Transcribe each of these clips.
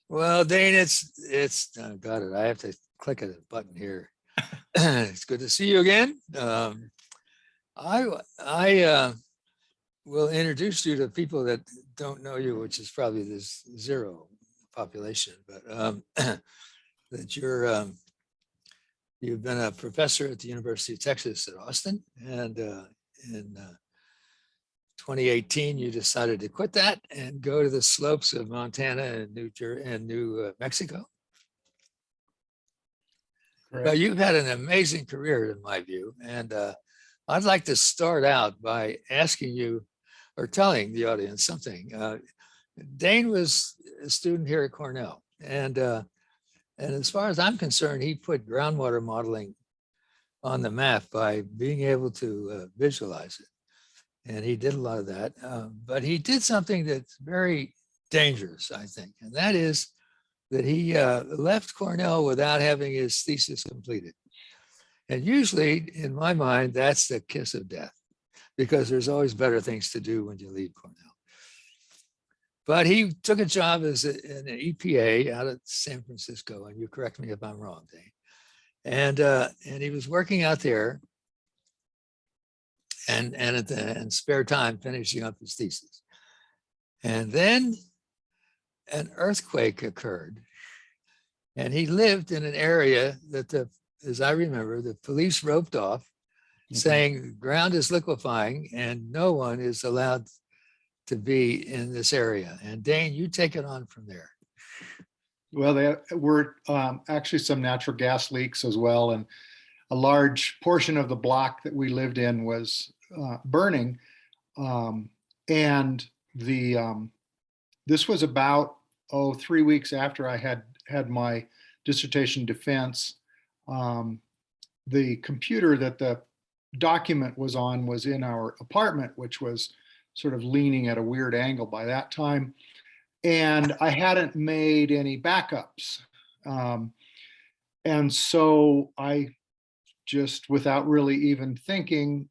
Well, Dane, it's got it. I have to click a button here. It's good to see you again. I will introduce you to people that don't know you, which is probably this zero population, but that you've been a professor at the University of Texas at Austin, and in 2018 you decided to quit that and go to the slopes of Montana and New Mexico. Correct. But you've had an amazing career, in my view, and I'd like to start out by asking you or telling the audience something. Dane was a student here at Cornell, and as far as I'm concerned, he put groundwater modeling on the map by being able to visualize it. And he did a lot of that. But he did something that's very dangerous, I think, and that is that he left Cornell without having his thesis completed. And usually, in my mind, that's the kiss of death, because there's always better things to do when you leave Cornell. But he took a job as an EPA out of San Francisco, and you correct me if I'm wrong, Dane. And he was working out there, and at the spare time finishing up his thesis. And then an earthquake occurred, and he lived in an area that, as I remember, the police roped off, saying the ground is liquefying and no one is allowed to be in this area. And Dane, you take it on from there. Well, there were actually some natural gas leaks as well, and a large portion of the block that we lived in was burning. And this was about 3 weeks after I had my dissertation defense. The computer that the document was on was in our apartment, which was sort of leaning at a weird angle by that time. And I hadn't made any backups. And so I just, without really even thinking,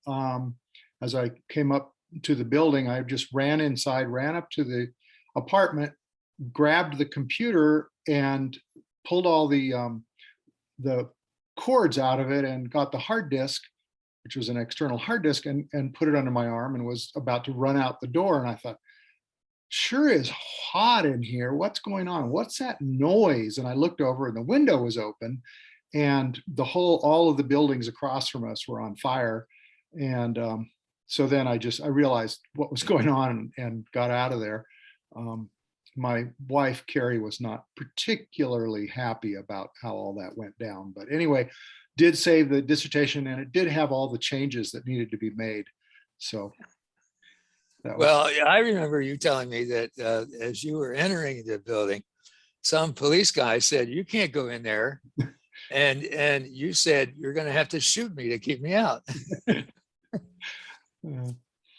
as I came up to the building, I just ran inside, ran up to the apartment, grabbed the computer and pulled all the cords out of it and got the hard disk, which was an external hard disk, and put it under my arm and was about to run out the door. And I thought, sure is hot in here. What's going on? What's that noise? And I looked over and the window was open, and all of the buildings across from us were on fire. And so then I realized what was going on and got out of there. My wife, Carrie, was not particularly happy about how all that went down. But anyway, did save the dissertation, and it did have all the changes that needed to be made. So that was... Well, I remember you telling me that as you were entering the building, some police guy said, "You can't go in there." and you said, "You're going to have to shoot me to keep me out."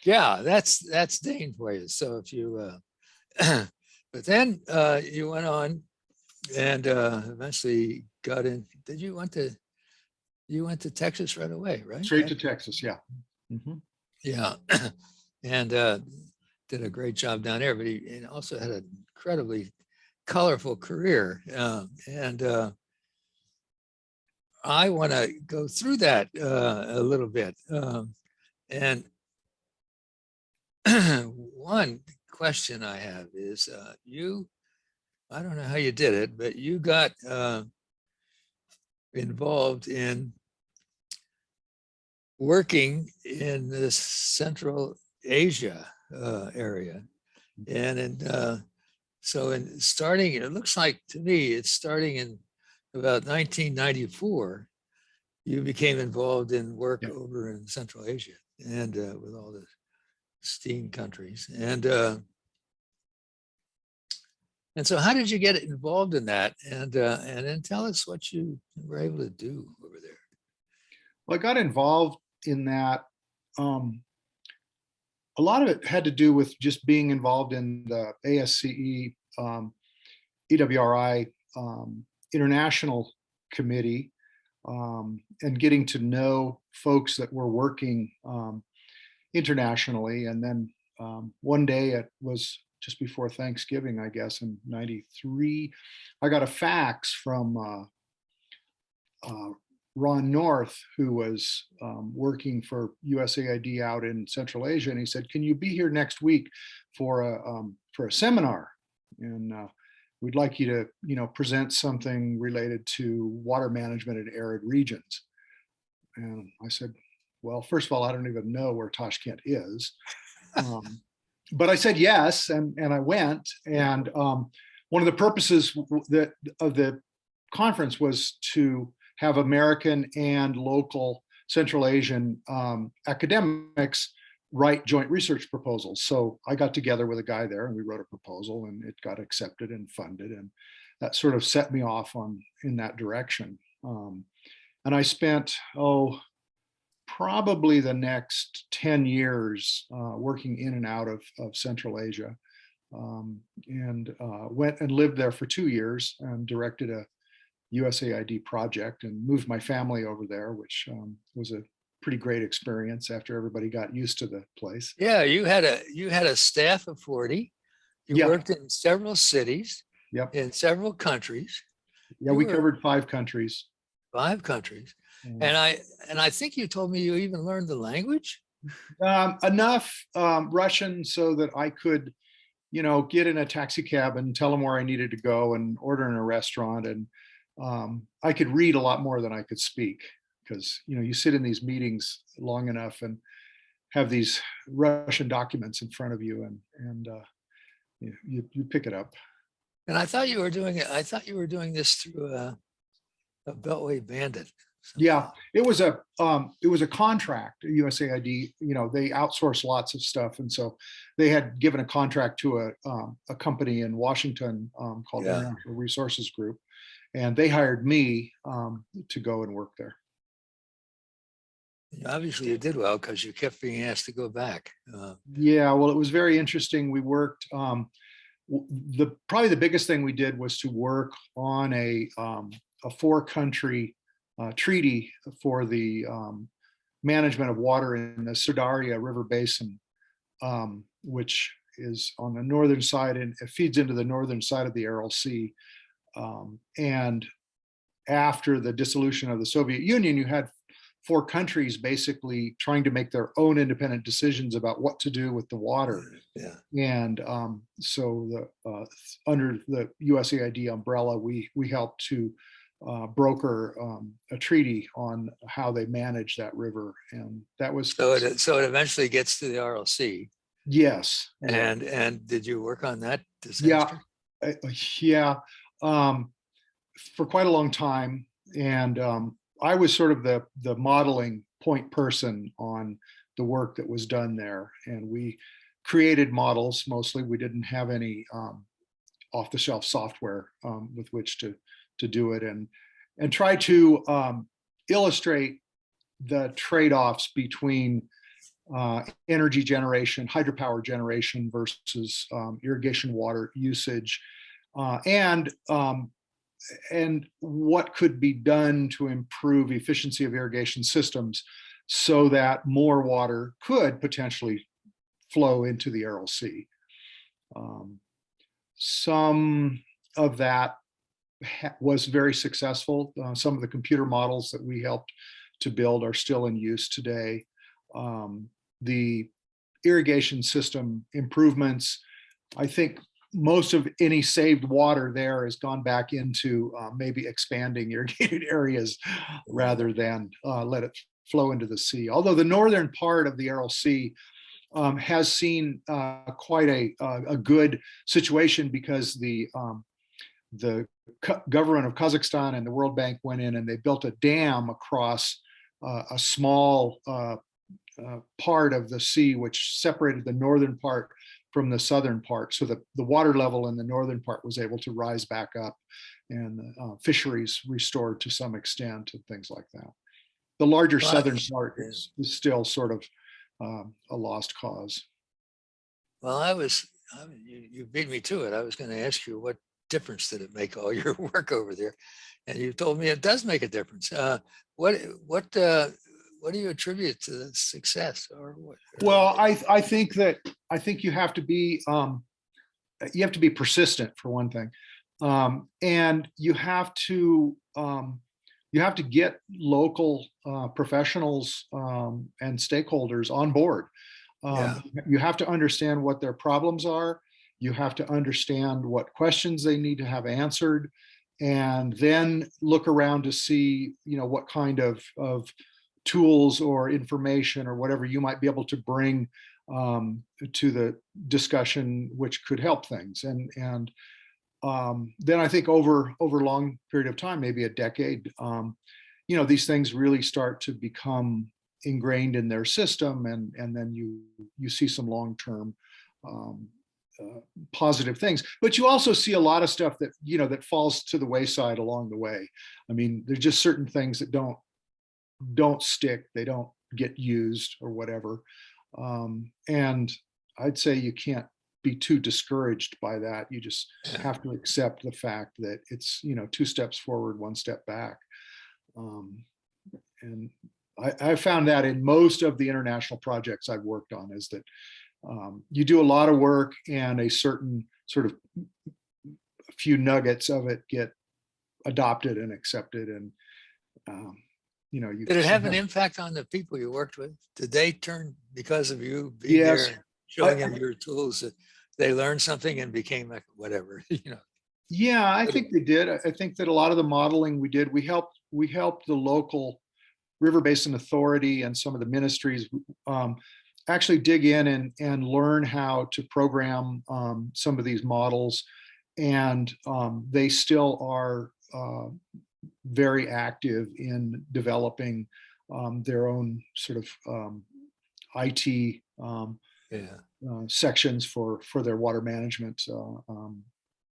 Yeah, that's Dane for you. So if you, but then you went on and eventually got in. You went to Texas right away, right? Straight to Texas, yeah. Mm-hmm. Yeah, and did a great job down there. But he also had an incredibly colorful career, and I want to go through that a little bit. And one question I have is, I don't know how you did it, but you got involved in working in the Central Asia area. And so in starting, it looks like to me, it's starting in about 1994, you became involved in work over in Central Asia and with all the STEAM countries. And so how did you get involved in that? And then tell us what you were able to do over there. Well, I got involved in that. A lot of it had to do with just being involved in the ASCE EWRI International Committee, and getting to know folks that were working internationally. And then one day it was just before Thanksgiving, I guess, in '93. I got a fax from Ron North, who was working for USAID out in Central Asia, and he said, "Can you be here next week for a seminar? And we'd like you to, present something related to water management in arid regions." And I said, "Well, first of all, I don't even know where Tashkent is." But I said yes, and I went. And one of the purposes of the conference was to have American and local Central Asian academics write joint research proposals. So I got together with a guy there and we wrote a proposal, and it got accepted and funded. And that sort of set me off in that direction. And I spent, probably the next 10 years working in and out of Central Asia, and went and lived there for 2 years and directed a USAID project and moved my family over there, which was a pretty great experience after everybody got used to the place. Yeah, you had a staff of 40. You Yeah. worked in several cities, Yep. in several countries. Yeah, You we were- covered 5 countries. 5 countries. Mm. And I think you told me you even learned the language. Enough Russian so that I could, get in a taxi cab and tell them where I needed to go and order in a restaurant. And I could read a lot more than I could speak, because, you sit in these meetings long enough and have these Russian documents in front of you, and you pick it up. And I thought you were doing it. I thought you were doing this through a Beltway Bandit. Yeah, it was a contract. USAID, they outsource lots of stuff, and so they had given a contract to a company in Washington called Yeah. International Resources Group, and they hired me to go and work there. Obviously, you did well because you kept being asked to go back. Yeah, well, it was very interesting. We worked. Probably the biggest thing we did was to work on a 4-country treaty for the management of water in the Surdaria River Basin, which is on the northern side, and it feeds into the northern side of the Aral Sea. And after the dissolution of the Soviet Union, you had 4 countries basically trying to make their own independent decisions about what to do with the water. Yeah. And so under the USAID umbrella, we helped to broker a treaty on how they manage that river, and that was So it eventually gets to the RLC. Yes. And did you work on that Yeah, disaster? for quite a long time, and I was sort of the modeling point person on the work that was done there, and we created models. Mostly, we didn't have any off-the-shelf software with which to do it, and try to illustrate the trade-offs between energy generation, hydropower generation versus irrigation water usage, and what could be done to improve efficiency of irrigation systems so that more water could potentially flow into the Aral Sea. Some of that was very successful. Some of the computer models that we helped to build are still in use today. The irrigation system improvements, I think most of any saved water there has gone back into maybe expanding irrigated areas rather than let it flow into the sea. Although the northern part of the Aral Sea has seen quite a good situation, because the government of Kazakhstan and the World Bank went in and they built a dam across a small part of the sea, which separated the northern part from the southern part, so that the water level in the northern part was able to rise back up, and fisheries restored to some extent and things like that. The larger southern part is still sort of a lost cause. Well, you beat me to it. I was going to ask you, what difference did it make, all your work over there? And you told me it does make a difference. What do you attribute to the success, or what? Well, I think you have to be you have to be persistent for one thing, and you have to get local professionals and stakeholders on board. Yeah. You have to understand what their problems are. You have to understand what questions they need to have answered, and then look around to see, what kind of tools or information or whatever you might be able to bring to the discussion, which could help things. And then I think over a long period of time, maybe a decade, these things really start to become ingrained in their system, and then you see some long-term positive things. But you also see a lot of stuff that that falls to the wayside along the way. I mean, there's just certain things that don't stick, they don't get used or whatever. And I'd say you can't be too discouraged by that. You just have to accept the fact that it's, two steps forward, one step back. And I found that in most of the international projects I've worked on, is that you do a lot of work, and a certain sort of a few nuggets of it get adopted and accepted. And you Did it have an impact on the people you worked with? Did they turn, because of you being Yes. there and showing them your tools, that they learned something and became like whatever? Yeah, I think they did. I think that a lot of the modeling we did, we helped the local River Basin Authority and some of the ministries actually dig in and learn how to program some of these models. And they still are very active in developing their own sort of IT sections for their water management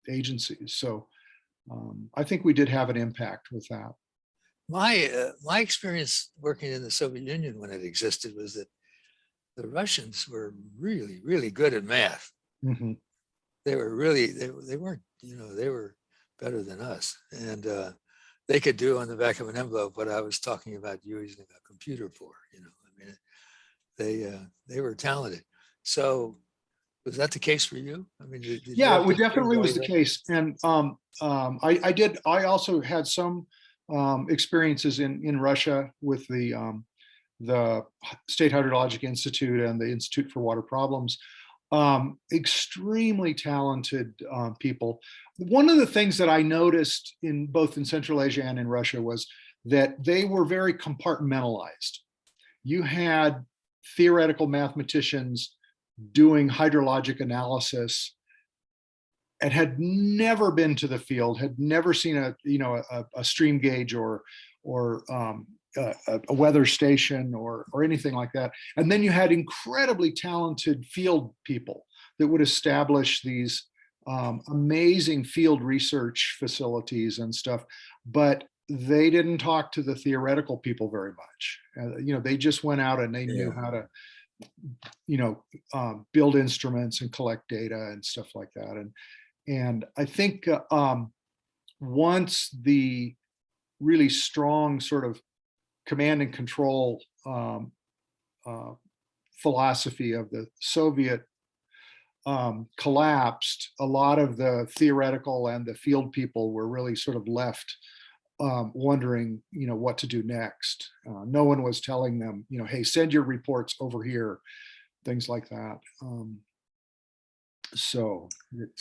agencies. So I think we did have an impact with that. My experience working in the Soviet Union when it existed was that the Russians were really, really good at math. Mm-hmm. They were really, they weren't, they were better than us. And they could do on the back of an envelope what I was talking about using a computer for, I mean, they were talented. So was that the case for you? I mean, did Yeah, you it definitely was the case. And I also had some experiences in Russia with the State Hydrologic Institute and the Institute for Water Problems. Extremely talented people. One of the things that I noticed both in Central Asia and in Russia was that they were very compartmentalized. You had theoretical mathematicians doing hydrologic analysis and had never been to the field, had never seen a stream gauge or a weather station or anything like that. And then you had incredibly talented field people that would establish these amazing field research facilities and stuff, but they didn't talk to the theoretical people very much. They just went out and they knew how to, build instruments and collect data and stuff like that. And I think once the really strong sort of command and control philosophy of the Soviet collapsed, a lot of the theoretical and the field people were really sort of left wondering, what to do next. No one was telling them, hey, send your reports over here, things like that. So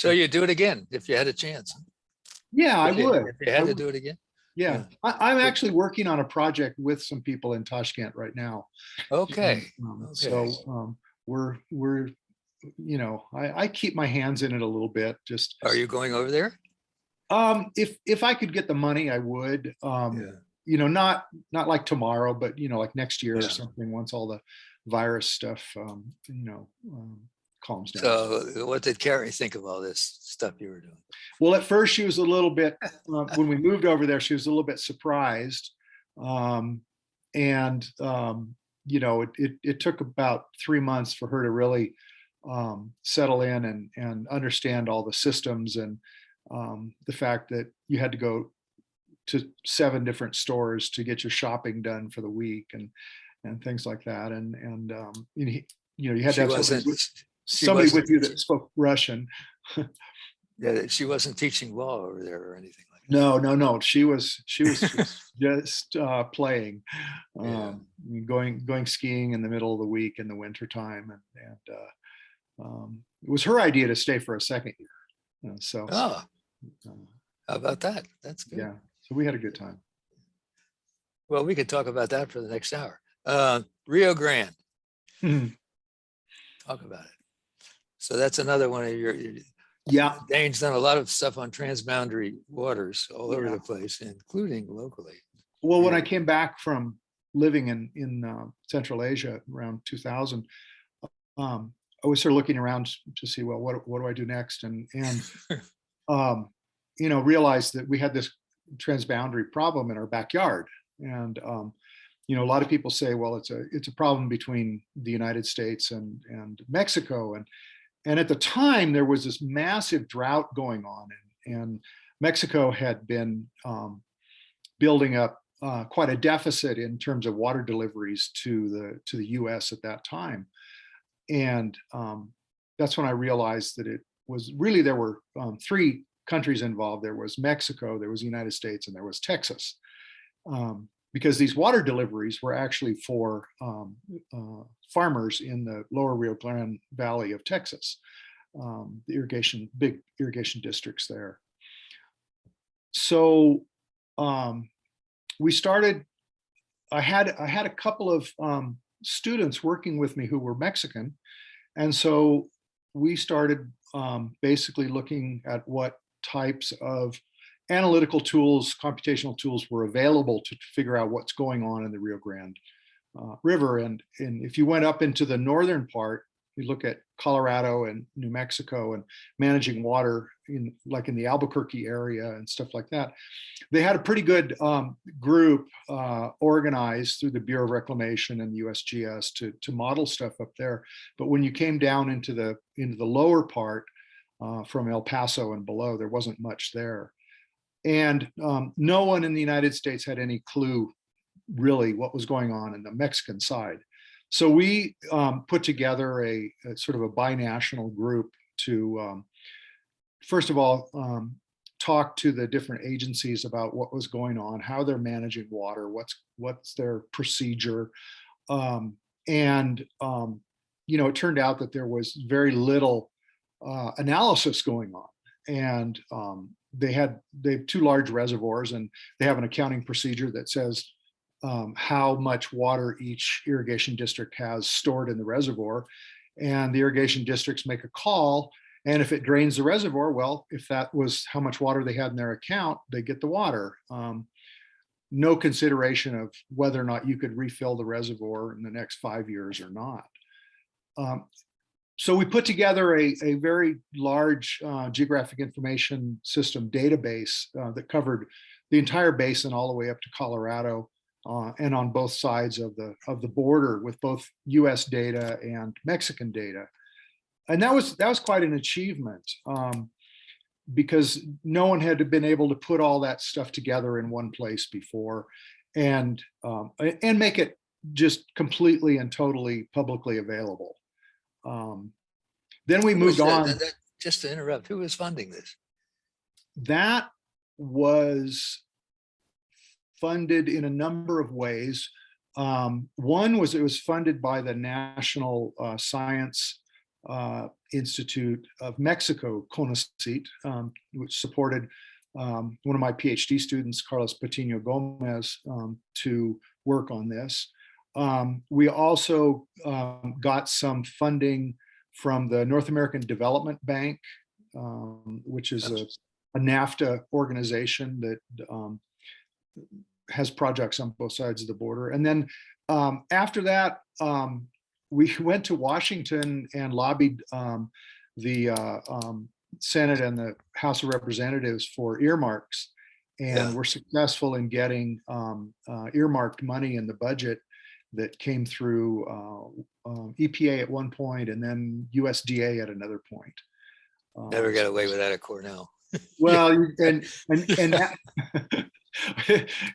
you do it again if you had a chance? Yeah, I would. If you had to do it again? Yeah. I'm actually working on a project with some people in Tashkent right now. Okay. So we're I keep my hands in it a little bit. Just Are you going over there? If I could get the money, I would. Not like tomorrow, but like next year or something, once all the virus stuff calms down. So what did Carrie think of all this stuff you were doing? Well, at first she was a little bit, when we moved over there, she was a little bit surprised. It took about 3 months for her to really settle in and understand all the systems, and the fact that you had to go to 7 different stores to get your shopping done for the week and things like that. You had to have somebody with you that spoke Russian. Yeah, she wasn't teaching law over there or anything like that. No. She was just playing, Yeah. going skiing in the middle of the week in the wintertime. And it was her idea to stay for a second year. So Oh, uh, how about that? That's good. yeah, so we had a good time. Well, we could talk about that for the next hour. Rio Grande, Mhm. talk about it. So that's another one of your Yeah, Dane's done a lot of stuff on transboundary waters all over yeah. the place, including locally. Well, when I Really. came back from living in Central Asia around 2000, I was sort of looking around to see, well, what do I do next? And um, realized that we had this transboundary problem in our backyard. And a lot of people say, well, it's a problem between the United States and Mexico. And at the time, there was this massive drought going on, and Mexico had been building up quite a deficit in terms of water deliveries to the U.S. at that time. And that's when I realized that it was really, there were three countries involved. There was Mexico, there was the United States, and there was Texas. Because these water deliveries were actually for farmers in the lower Rio Grande Valley of Texas, the big irrigation districts there. So we started, I had a couple of students working with me who were Mexican. And so we started basically looking at what types of analytical tools, computational tools were available to figure out what's going on in the Rio Grande River. And if you went up into the northern part, you look at Colorado and New Mexico and managing water in the Albuquerque area and stuff like that. They had a pretty good group organized through the Bureau of Reclamation and the USGS to model stuff up there. But when you came down into the lower part from El Paso and below, there wasn't much there. And no one in the United States had any clue really what was going on in the Mexican side. So we put together a sort of a binational group to, first of all, talk to the different agencies about what was going on, how they're managing water, what's their procedure. It turned out that there was very little analysis going on. And they have two large reservoirs, and they have an accounting procedure that says how much water each irrigation district has stored in the reservoir. And the irrigation districts make a call. And if it drains the reservoir, well, if that was how much water they had in their account, they get the water. No consideration of whether or not you could refill the reservoir in the next 5 years or not. So we put together a very large geographic information system database that covered the entire basin all the way up to Colorado, and on both sides of the border, with both U.S. data and Mexican data. And that was quite an achievement, because no one had been able to put all that stuff together in one place before, and make it just completely and totally publicly available. Then we moved on. Just to interrupt, who was funding this? That was funded in a number of ways. One was it was funded by the National Science Institute of Mexico, CONACYT, which supported one of my PhD students, Carlos Patino Gomez, to work on this. We also got some funding from the North American Development Bank, which is a NAFTA organization that has projects on both sides of the border. And then after that, we went to Washington and lobbied the Senate and the House of Representatives for earmarks, and were successful in getting earmarked money in the budget that came through EPA at one point, and then USDA at another point. Never got away with that at Cornell. Well, and that,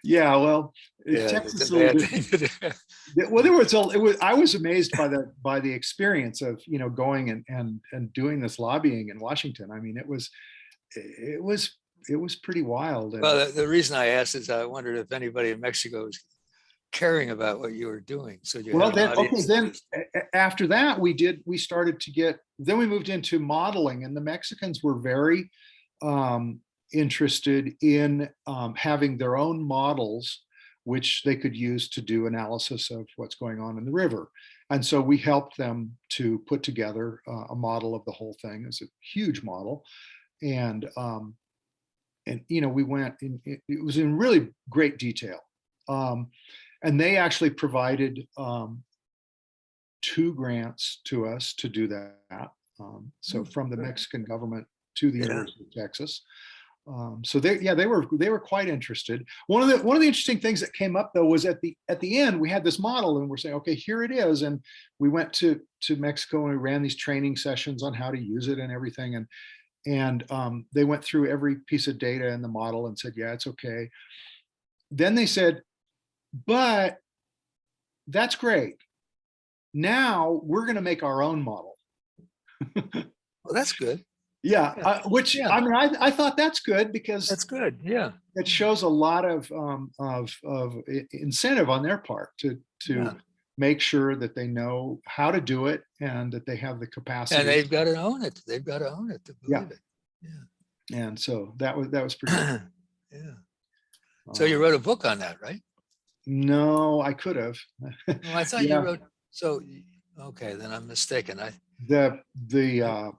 Yeah, well, Yeah, that's a Texas is a little bad different. thing to do. Well, it was I was amazed by the experience of, going and doing this lobbying in Washington. I mean, it was it was pretty wild. And Well, the reason I asked is I wondered if anybody in Mexico was caring about what you were doing. So you had well, an then okay, audience that then was, after that we started to get, then we moved into modeling, and the Mexicans were very interested in having their own models, which they could use to do analysis of what's going on in the river. And so we helped them to put together a model of the whole thing. It's a huge model. And we went in, it was in really great detail. Um, and they actually provided 2 grants to us to do that. So from the Mexican government to the yeah. University of Texas. So they were quite interested. One of the interesting things that came up though was at the end we had this model, and we're saying, okay, here it is. And we went to Mexico and we ran these training sessions on how to use it and everything. And they went through every piece of data in the model and said, yeah, it's okay. Then they said, but that's great. Now we're going to make our own model. Well, that's good. Yeah, Yeah. which Yeah. I mean, I thought that's good because That's good. Yeah. it shows a lot of incentive on their part to Yeah. make sure that they know how to do it and that they have the And capacity. they've got to own it. They've got to own it to Yeah, believe it. and so that was pretty cool. Yeah. Yeah. So you wrote a book on that, right? No, I could have. Oh, I thought you Yeah, wrote. So, okay, then I'm mistaken. the the I, uh,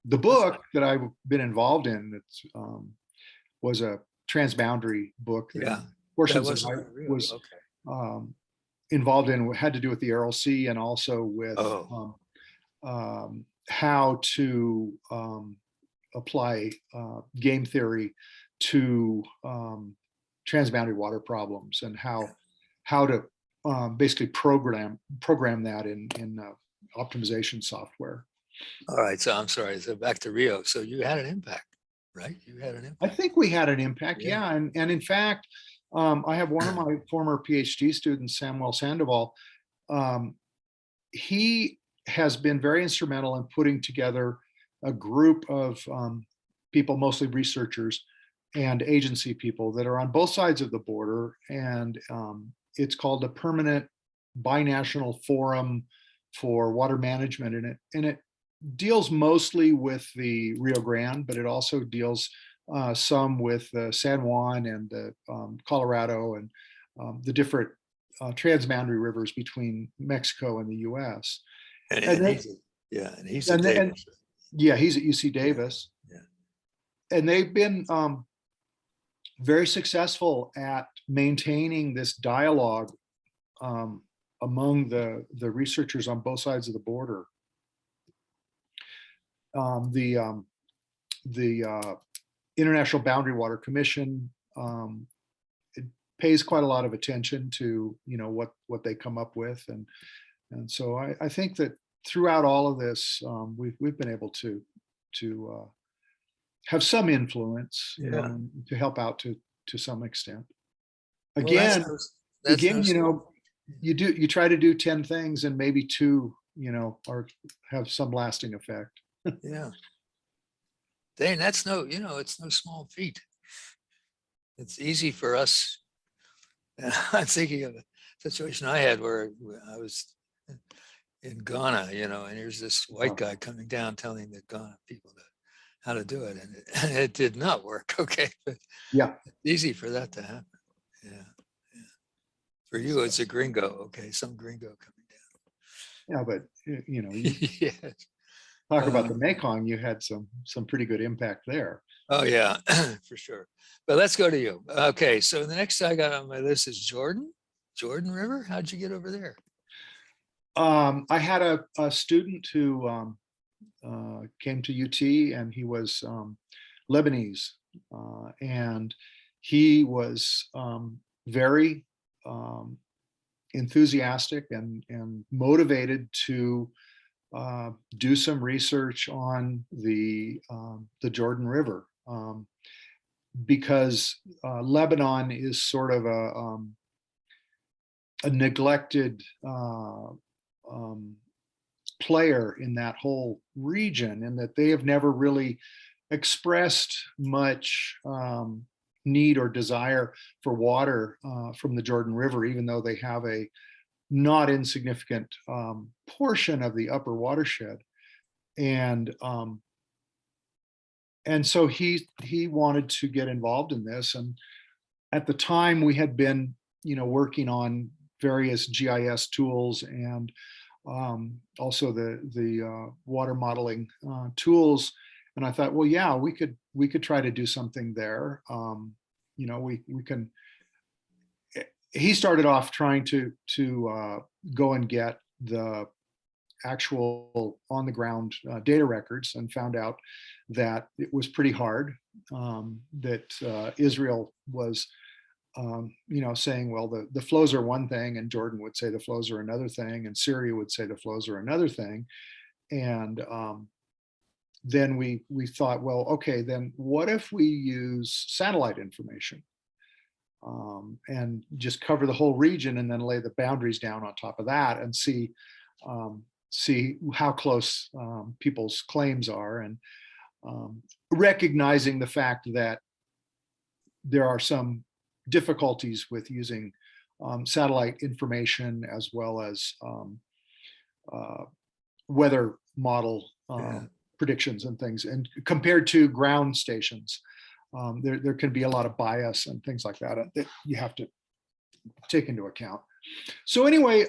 the I thought, book that I've been involved in, was a transboundary book that yeah, that portions that I wasn't real. was Okay. um, involved in had to do with the Aral Sea, and also with Oh, how to apply game theory to transboundary water problems, and how to basically program that in optimization software. all right. So I'm sorry. So back to Rio. So you had an impact, right? You had an I impact. think we had an impact, Yeah. yeah. And in fact, I have one of my former PhD students, Samuel Sandoval. Um, he has been very instrumental in putting together a group of people, mostly researchers and agency people, that are on both sides of the border. And it's called the Permanent Binational Forum for Water Management. And it deals mostly with the Rio Grande, but it also deals some with San Juan and the Colorado, and the different transboundary rivers between Mexico and the U.S. And, And and then, he's at and, and Davis. yeah, he's at UC Yeah. Davis, Yeah. and they've been very successful at maintaining this dialogue among the researchers on both sides of the border. The International Boundary Water Commission, it pays quite a lot of attention to what they come up with, and so I think that throughout all of this, we've been able to have some influence, Yeah. to help out to some extent. Well, Again, that's no small. you try to do 10 things, and maybe 2 are have some lasting effect. Yeah. Dane, that's it's no small feat. It's easy for us. I'm thinking of a situation I had where I was in Ghana, and here's this white guy coming down telling the Ghana people how to do it. And it did not work. Okay. But Yeah. it's easy for that to happen. Yeah. Yeah. For you, it's a gringo. Okay. Some gringo coming Yeah, but you down. Yes. talk about the Mekong, you had some pretty good impact there. Oh yeah, for sure. But let's go to you. Okay, so the next I got on my list is Jordan River. How'd you get over there? I had a student who came to UT, and he was Lebanese, and he was very enthusiastic and motivated to do some research on the Jordan River. because Lebanon is sort of a neglected player in that whole region, and that they have never really expressed much need or desire for water from the Jordan River, even though they have a not insignificant portion of the upper watershed. And so he wanted to get involved in this. And at the time, we had been, working on various GIS tools, and also the water modeling tools. And I thought, well, yeah, we could try to do something there. We can. He started off trying to go and get the actual on the ground data records, and found out that it was pretty hard. That Israel was, saying, well, the flows are one thing, and Jordan would say the flows are another thing, and Syria would say the flows are another thing. And then we thought, well, okay, then what if we use satellite information and just cover the whole region, and then lay the boundaries down on top of that, and see how close people's claims are, and recognizing the fact that there are some difficulties with using satellite information, as well as weather model predictions and things, and compared to ground stations. There can be a lot of bias and things like that that you have to take into account. So anyway,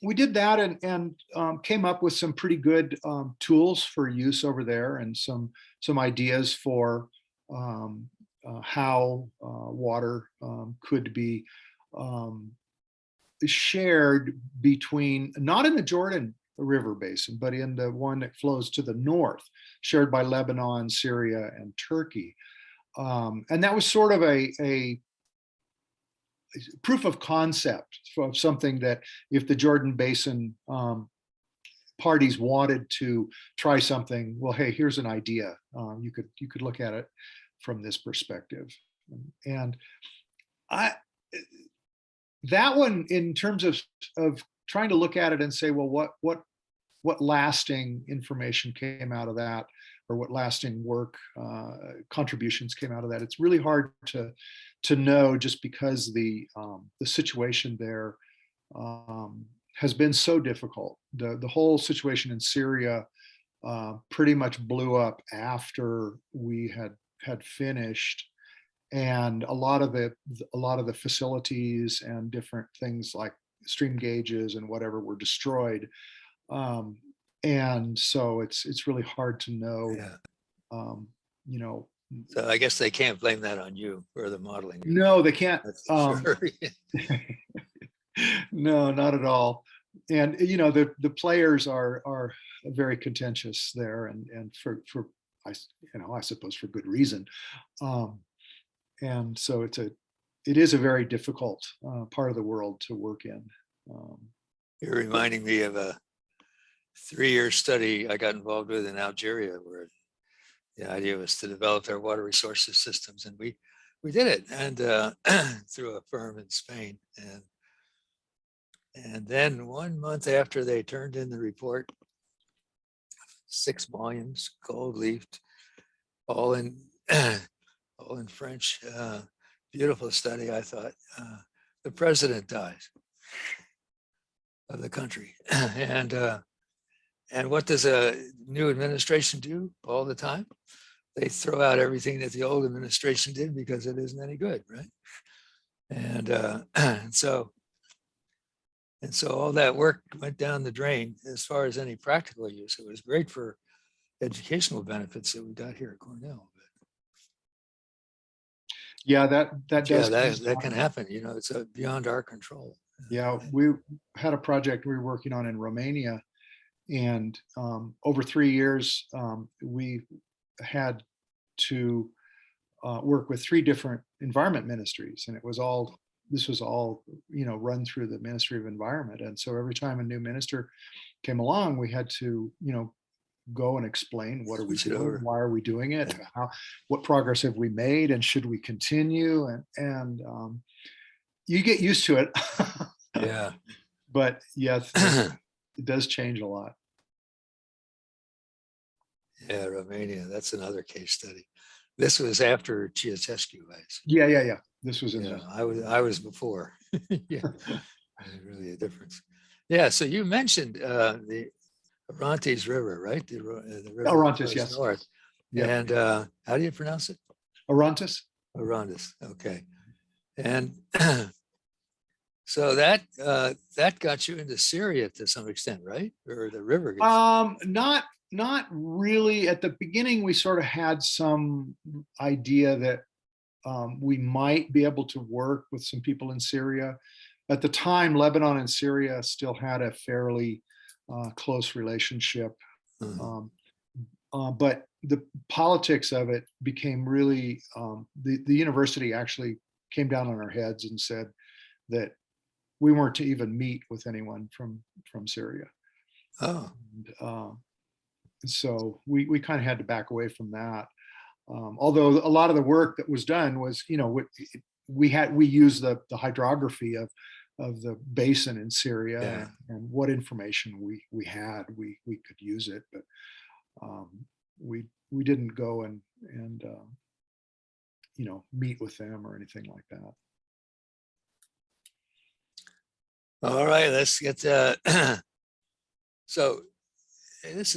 we did that, and came up with some pretty good tools for use over there, and some ideas for how water could be shared between, not in the Jordan River Basin, but in the one that flows to the north, shared by Lebanon, Syria, and Turkey. And that was sort of a proof of concept of something that, if the Jordan Basin parties wanted to try something, well, hey, here's an idea. You could look at it from this perspective. And that one, in terms of trying to look at it and say, well, what lasting information came out of that, or what lasting work contributions came out of that, it's really hard to know, just because the situation there has been so difficult. The whole situation in Syria pretty much blew up after we had finished, and a lot of the facilities and different things like stream gauges and whatever were destroyed. And so it's really hard to know. So I guess they can't blame that on you for the modeling. No, they can't. Sure. No, not at all. And the players are very contentious there, and for I suppose for good reason. And so it is a very difficult part of the world to work in. You're reminding me of a 3-year study I got involved with in Algeria, where the idea was to develop their water resources systems, and we did it, and through a firm in Spain. And then 1 month after they turned in the report, 6 volumes, gold leafed, all in French, beautiful study, I thought. The president dies of the country, and what does a new administration do all the time? They throw out everything that the old administration did because it isn't any good, right? And so all that work went down the drain as far as any practical use. It was great for educational benefits that we got here at Cornell. But yeah, that does. That can happen. It's beyond our control. Yeah, we had a project we were working on in Romania, and over 3 years, we had to work with 3 different environment ministries, and this was all run through the Ministry of Environment. And so every time a new minister came along, we had to go and explain what are we Switch it doing, over. why are we doing it, Yeah. what progress have we made, and should we continue? And you get used to it, Yeah. but yes, it does change a lot. Yeah, Romania. That's another case study. This was after Ceausescu, I assume. Yeah. This was in Yeah, the. I was before. Yeah, there's really a difference. Yeah, so you mentioned the Orontes River, right? The river that Orontes, flows yes. north. Yeah. And how do you pronounce it? Orontes. Orontes. Okay. And so that got you into Syria to some extent, right? Or the river gets. Not really. At the beginning, we sort of had some idea that we might be able to work with some people in Syria. At the time, Lebanon and Syria still had a fairly close relationship. Mhm. But the politics of it became really, the university actually came down on our heads and said that we weren't to even meet with anyone from Syria. Oh, And, so we kind of had to back away from that. Although a lot of the work that was done was, we used the hydrography of the basin in Syria, yeah. and what information we had, we could use it, but we didn't go and meet with them or anything like that. All right, let's get so this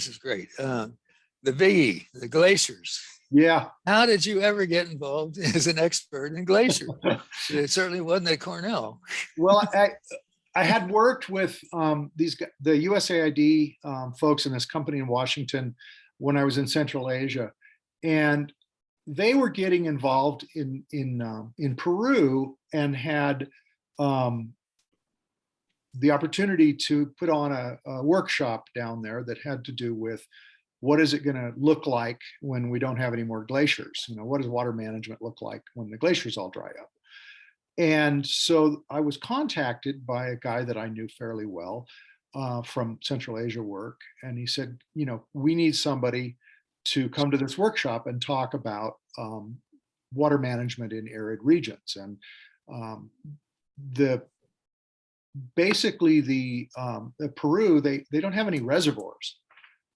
is great. The VE, the glaciers. Yeah. How did you ever get involved as an expert in glaciers? It certainly wasn't at Cornell. Well, I had worked with the USAID folks in this company in Washington when I was in Central Asia, and they were getting involved in Peru and had the opportunity to put on a workshop down there that had to do with what is it going to look like when we don't have any more glaciers? What does water management look like when the glaciers all dry up? And so I was contacted by a guy that I knew fairly well from Central Asia work. And he said, we need somebody to come to this workshop and talk about water management in arid regions. And the Peru, they don't have any reservoirs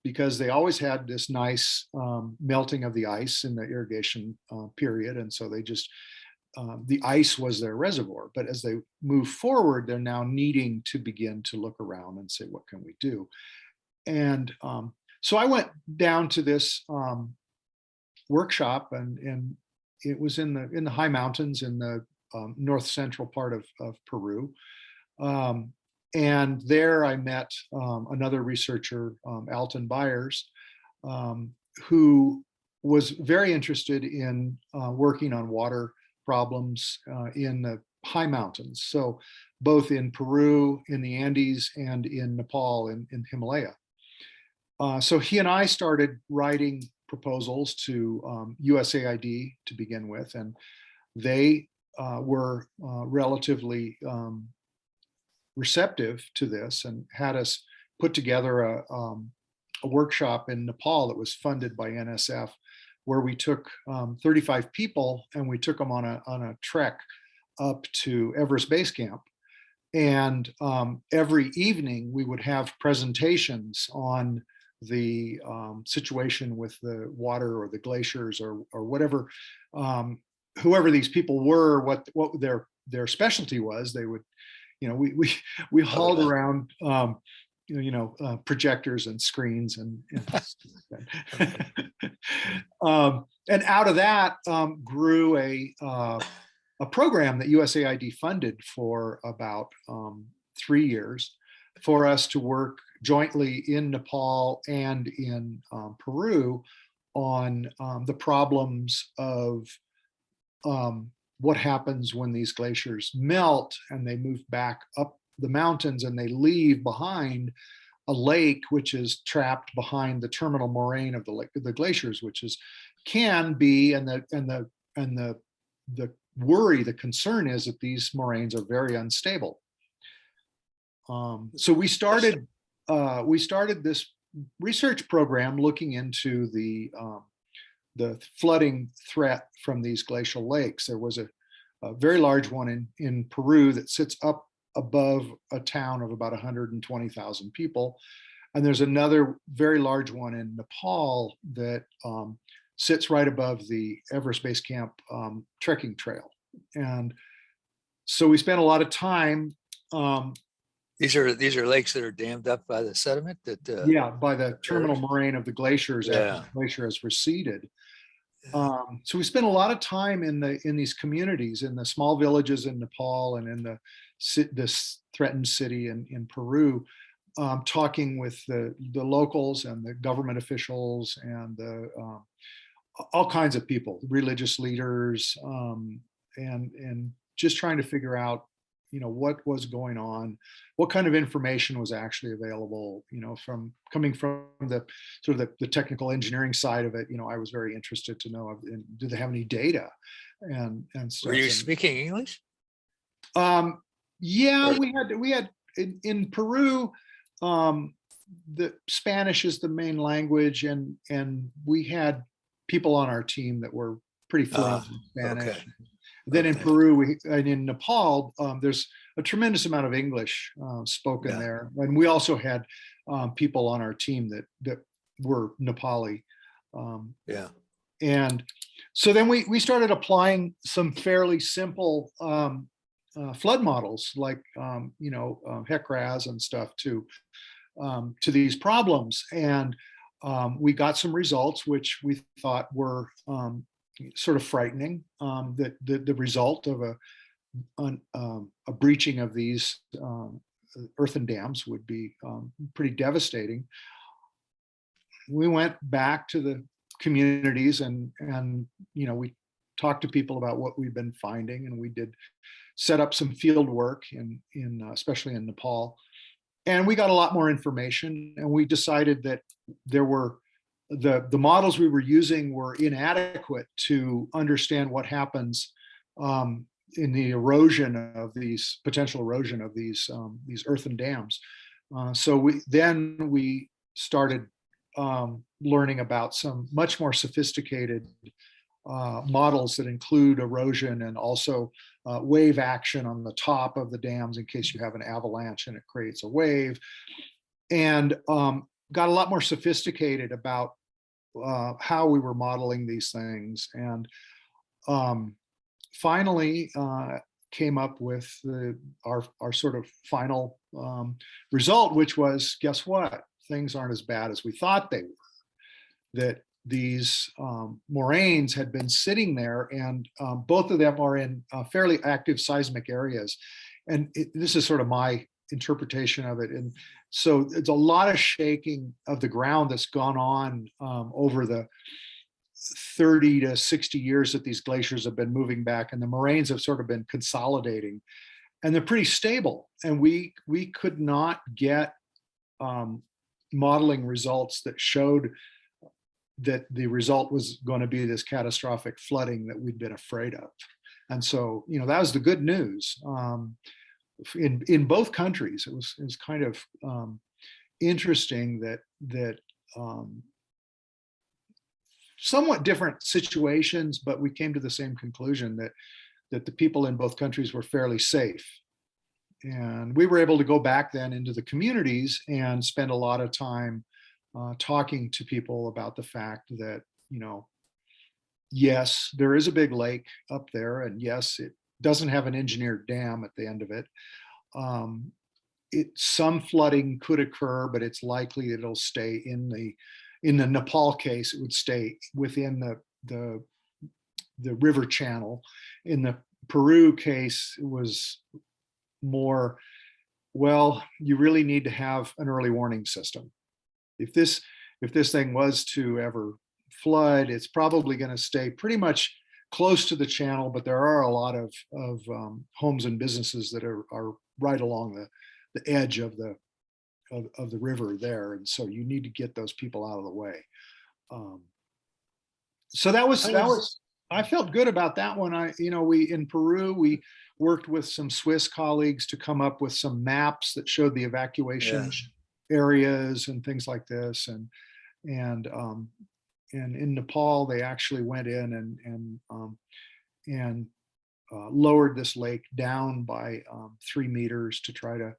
because they always had this nice melting of the ice in the irrigation period. And so they just, the ice was their reservoir. But as they move forward, they're now needing to begin to look around and say, what can we do? And so I went down to this workshop, and it was in the high mountains in the north central part of Peru. And there I met another researcher, Alton Byers, who was very interested in working on water problems in the high mountains. So both in Peru, in the Andes, and in Nepal, in Himalaya. So he and I started writing proposals to USAID to begin with, and they were relatively receptive to this and had us put together a workshop in Nepal that was funded by NSF, where we took 35 people and we took them on a trek up to Everest Base Camp. And every evening we would have presentations on the situation with the water or the glaciers or whatever, whoever these people were, what their specialty was. They would, we hauled around projectors and screens and and out of that grew a program that USAID funded for about 3 years for us to work jointly in Nepal and in Peru on the problems of what happens when these glaciers melt and they move back up the mountains and they leave behind a lake which is trapped behind the terminal moraine of the glaciers, which can be, and the worry, the concern is that these moraines are very unstable. So we started research program looking into the flooding threat from these glacial lakes. There was a very large one in Peru that sits up above a town of about 120,000 people. And there's another very large one in Nepal that sits right above the Everest Base Camp trekking trail. And so we spent a lot of time. These are lakes that are dammed up by the sediment that Yeah, by the terminal moraine of the glaciers after Yeah. the glacier has receded. So we spent a lot of time in these communities, in the small villages in Nepal and in this threatened city in Peru, talking with the locals and the government officials and all kinds of people, religious leaders, and just trying to figure out, what was going on, what kind of information was actually available, from coming from the sort of the technical engineering side of it. I was very interested to know, do they have any data and stuff. Were you speaking English? Yeah, we had in Peru, the Spanish is the main language, and we had people on our team that were pretty fluent in Spanish. Okay. Then in Peru and in Nepal, there's a tremendous amount of English spoken there. And we also had people on our team that were Nepali. And so then we started applying some fairly simple flood models like, HEC-RAS and stuff to these problems. And we got some results which we thought were sort of frightening, that the result of a breaching of these earthen dams would be pretty devastating. We went back to the communities and we talked to people about what we've been finding, and we did set up some field work in especially in Nepal, and we got a lot more information, and we decided that there were the models we were using were inadequate to understand what happens in the erosion of these potential erosion of these earthen dams. So we started learning about some much more sophisticated models that include erosion and also wave action on the top of the dams in case you have an avalanche and it creates a wave, and got a lot more sophisticated about how we were modeling these things, and finally came up with our sort of final result, which was, guess what? Things aren't as bad as we thought they were. That these moraines had been sitting there, and both of them are in fairly active seismic areas. And this is sort of my interpretation of it. And so it's a lot of shaking of the ground that's gone on over the 30 to 60 years that these glaciers have been moving back, and the moraines have sort of been consolidating, and they're pretty stable. And we could not get modeling results that showed that the result was going to be this catastrophic flooding that we'd been afraid of. And so, that was the good news. In both countries, it was kind of interesting that somewhat different situations, but we came to the same conclusion that the people in both countries were fairly safe. And we were able to go back then into the communities and spend a lot of time talking to people about the fact that, yes, there is a big lake up there, and yes, it doesn't have an engineered dam at the end of it. Some flooding could occur, but it's likely it'll stay in the Nepal case, it would stay within the river channel. In the Peru case, it was more, well, you really need to have an early warning system. If this thing was to ever flood, it's probably going to stay pretty much close to the channel, but there are a lot of homes and businesses that are right along the edge of the river there, and so you need to get those people out of the way. So that was I felt good about that one. We in Peru, we worked with some Swiss colleagues to come up with some maps that showed the evacuation areas and things like this. And in Nepal, they actually went in and lowered this lake down by 3 meters to try to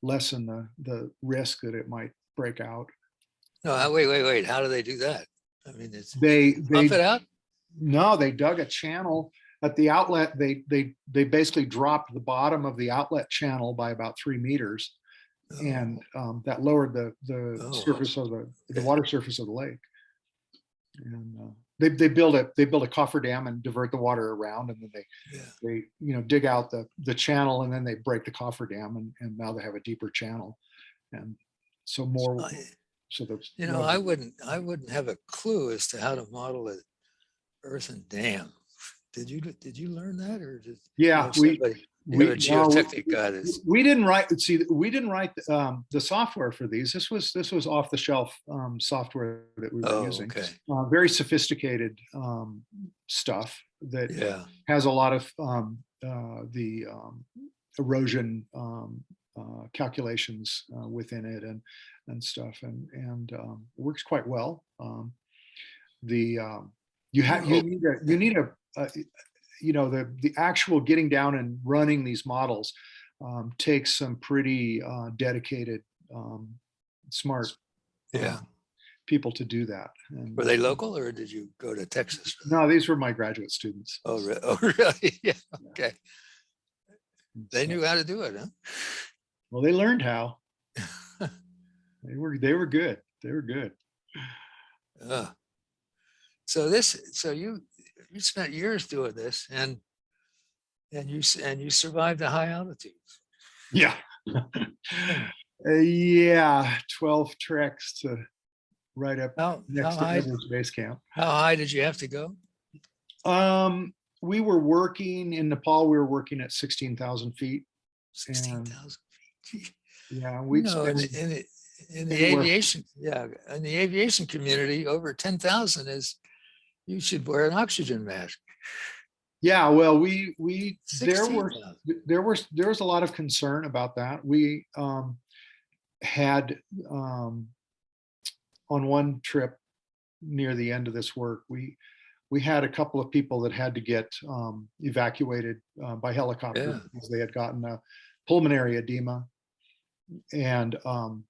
lessen the risk that it might break out. No, wait. How do they do that? I mean, it's They pump it out. No, they dug a channel at the outlet. They basically dropped the bottom of the outlet channel by about 3 meters, and that lowered the surface of the water surface of the lake. And they build a cofferdam and divert the water around, and then they dig out the channel, and then they break the cofferdam, and now they have a deeper channel, and so more. So I wouldn't have a clue as to how to model an earthen dam. Did you learn that, or did yeah you have a geotechnic guy? We didn't write the software for these. This was off the shelf software that we were using. Okay. Very sophisticated stuff that has a lot of the erosion calculations within it and stuff, and works quite well. You need the actual getting down and running these models takes some pretty dedicated, smart people to do that. And, were they local, or did you go to Texas? No, these were my graduate students. Oh, really? Yeah. Okay. They knew how to do it, huh? Well, they learned how. They were good. They were good. So you spent years doing this, and you survived the high altitudes. Yeah. 12 treks to right up next to Everest Base Camp. How high did you have to go? We were working in Nepal. We were working at 16,000 feet. 16,000 feet. Yeah, we in the aviation community, over 10,000 is, you should wear an oxygen mask. Yeah, well, there was a lot of concern about that. We had on one trip near the end of this work, we had a couple of people that had to get evacuated by helicopter because they had gotten a pulmonary edema. And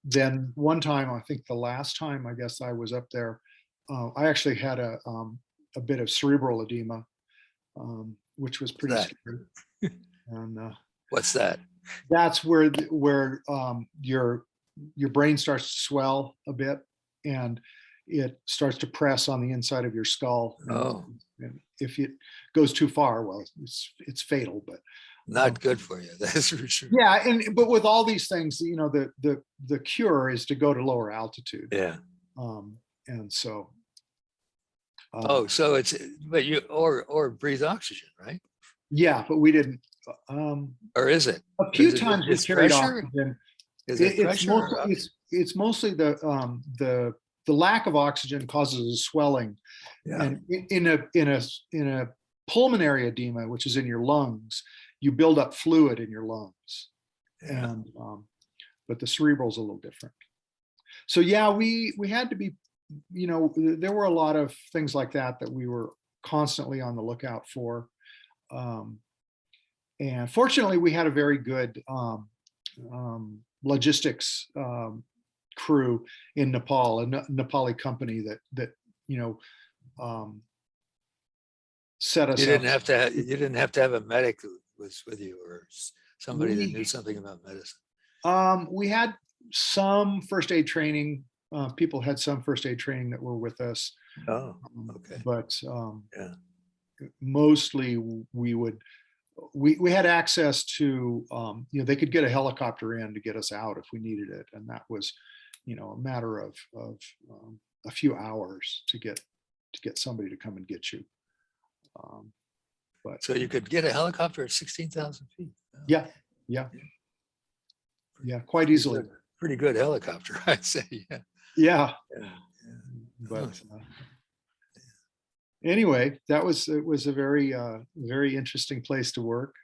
then one time, I think the last time I guess I was up there, I actually had a bit of cerebral edema, which was pretty scary. And what's that? That's where your brain starts to swell a bit, and it starts to press on the inside of your skull. And if it goes too far, well, it's fatal, but not good for you. That's for sure. Yeah, but with all these things, the cure is to go to lower altitude. Yeah. And so. So it's, but you or breathe oxygen, right? Yeah, but we didn't. Or is it? A few times we carried oxygen. Is it pressure? It's mostly the lack of oxygen causes a swelling, and in a pulmonary edema, which is in your lungs, you build up fluid in your lungs, and but the cerebral is a little different. So yeah, we had to be, there were a lot of things like that we were constantly on the lookout for, and fortunately we had a very good logistics crew in Nepal, a Nepali company that set us up. You didn't have to have a medic who was with you, or somebody that knew something about medicine. We had some first aid training. People had some first aid training that were with us. Oh, okay. But mostly we had access to, they could get a helicopter in to get us out if we needed it, and that was, a matter of a few hours to get somebody to come and get you. But so you could get a helicopter at 16,000 feet. Yeah, quite easily. Pretty good helicopter, I'd say. Yeah. But anyway, it was a very very interesting place to work.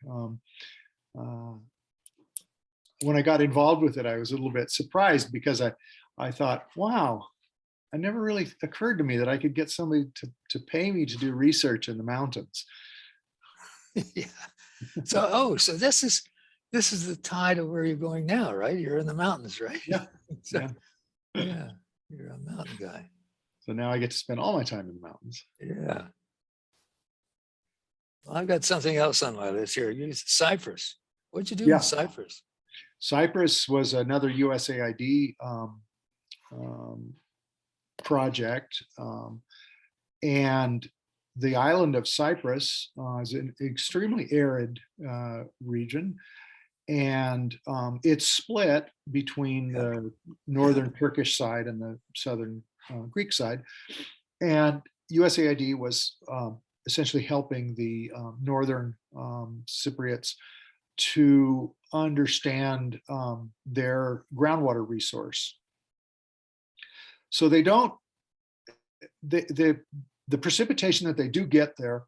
when I got involved with it, I was a little bit surprised because I thought, wow, it never really occurred to me that I could get somebody to pay me to do research in the mountains. Yeah. So, oh, so this is the tide of where you're going now, right? You're in the mountains, right? Yeah, So, yeah. yeah, you're a mountain guy. So now I get to spend all my time in the mountains. Yeah. Well, I've got something else on my list here. You Cyprus. What'd you do in Yeah, Cyprus? Cyprus was another USAID project, and the island of Cyprus is an extremely arid region, and it's split between the northern Turkish side and the southern Greek side. And USAID was essentially helping the northern Cypriots to understand their groundwater resource. So they don't, the precipitation that they do get there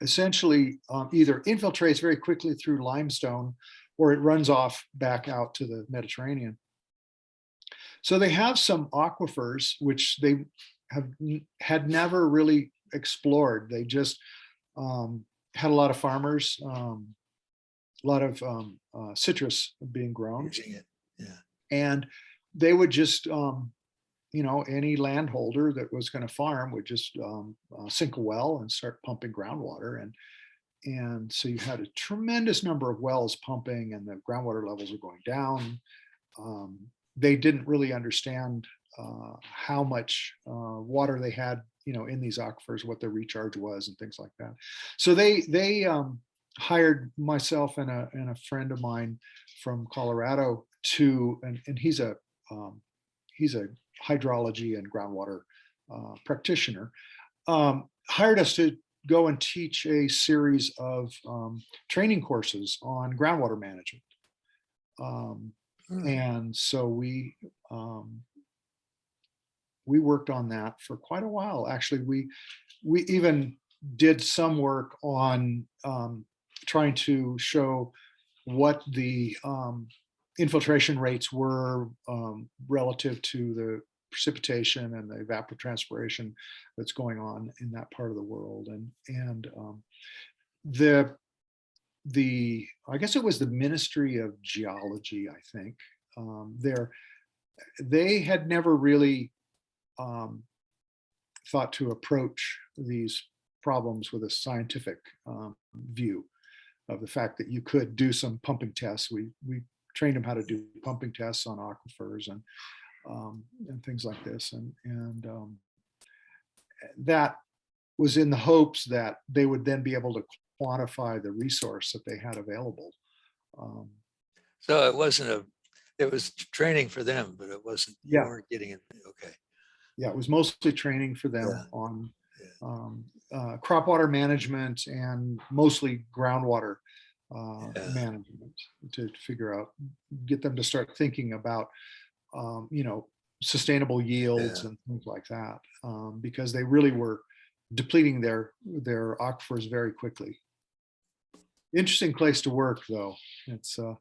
essentially either infiltrates very quickly through limestone or it runs off back out to the Mediterranean. So they have some aquifers which they had never really explored. They just had a lot of farmers, a lot of citrus being grown. Using it. Yeah. And they would just, any landholder that was going to farm would just sink a well and start pumping groundwater. And so you had a tremendous number of wells pumping and the groundwater levels are going down. They didn't really understand how much water they had, in these aquifers, what their recharge was and things like that. So they hired myself and a friend of mine from Colorado and he's a hydrology and groundwater practitioner, hired us to go and teach a series of training courses on groundwater management. And so we worked on that for quite a while. Actually, we even did some work on trying to show what the infiltration rates were relative to the precipitation and the evapotranspiration that's going on in that part of the world. And the I guess it was the Ministry of Geology, I think. They had never really thought to approach these problems with a scientific view of the fact that you could do some pumping tests. We trained them how to do pumping tests on aquifers and things like this, and that was in the hopes that they would then be able to quantify the resource that they had available. So it wasn't it was training for them, but it wasn't, you weren't getting it. Okay. Yeah, it was mostly training for them on crop water management and mostly groundwater management to figure out, get them to start thinking about, sustainable yields and things like that, because they really were depleting their aquifers very quickly. Interesting place to work, though. It's are